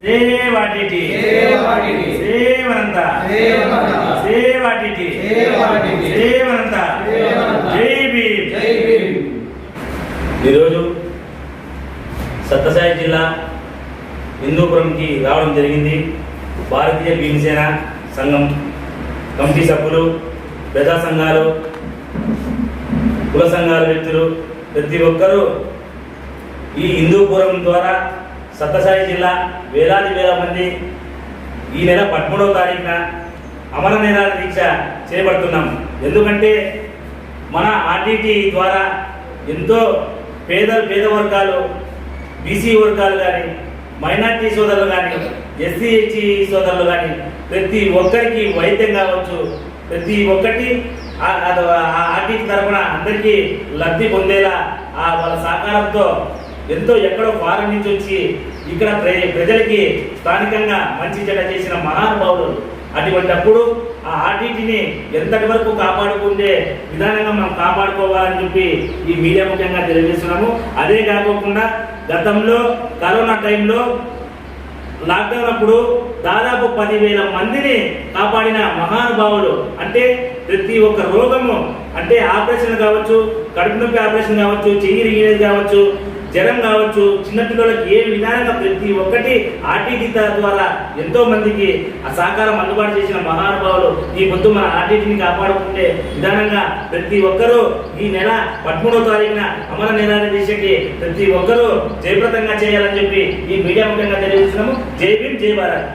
సేవాటిటి సేవనంత సేవాటిటి సేవనంత జై భీమ్. ఈరోజు సత్యసాయి జిల్లా హిందూపురంకి రావడం జరిగింది. భారతీయ భీమసేన సంఘం కమిటీ సభ్యులు, ప్రజా సంఘాలు, కుల సంఘాల వ్యక్తులు ప్రతి ఒక్కరూ ఈ హిందూపురం ద్వారా సత్యసాయి జిల్లా వేల మంది ఈ నెల 13వ తారీఖున అమర నిరాహార దీక్ష చేపడుతున్నాం. ఎందుకంటే మన ఆర్టీటీ ద్వారా ఎంతో పేద వర్గాలు, బీసీ వర్గాలు కానీ, మైనార్టీ సోదరులు కానీ, ఎస్సీ ఎస్టీ సోదరులు కానీ ప్రతి ఒక్కరికి వైద్యం కావచ్చు, ప్రతి ఒక్కటి ఆర్టీటీ తరఫున అందరికీ లబ్ధి పొందేలా వాళ్ళ సహకారంతో ఎంతో ఎక్కడో ఫారెన్ నుంచి వచ్చి ఇక్కడ ప్రజలకి స్థానికంగా మంచి చెడ్డ చేసిన మహానుభావులు. అటువంటిప్పుడు ఆ ఆర్టీటీని ఎంతటి వరకు కాపాడుకుంటే విధానంగా మనం కాపాడుకోవాలని చెప్పి ఈ మీడియా ముఖ్యంగా తెలియజేస్తున్నాము. అదే కాకుండా గతంలో కరోనా టైంలో లాక్డౌన్ అప్పుడు దాదాపు 10,000 మందిని కాపాడిన మహానుభావులు. అంటే ప్రతి ఒక్క రోగము, అంటే ఆపరేషన్ కావచ్చు, కడుపు నొప్పి ఆపరేషన్ కావచ్చు, చెయ్యి రిగినది కావచ్చు, జ్వరం కావచ్చు, చిన్నపిల్లలకి ఏ విధానంగా ప్రతి ఒక్కటి ఆర్టీటీ ద్వారా ఎంతో మందికి ఆ సహకారం అందుబాటు చేసిన మహానుభావులు. ఈ పొద్దు మన ఆర్టీటీని కాపాడుకుంటే విధానంగా ప్రతి ఒక్కరూ ఈ నెల 13వ తారీఖున అమర నిరాహార దీక్షకి ప్రతి ఒక్కరూ జయప్రదంగా చేయాలని చెప్పి ఈ మీడియా ముఖ్యంగా తెలియజేస్తున్నాము. జై భీమ్, జై భారత్.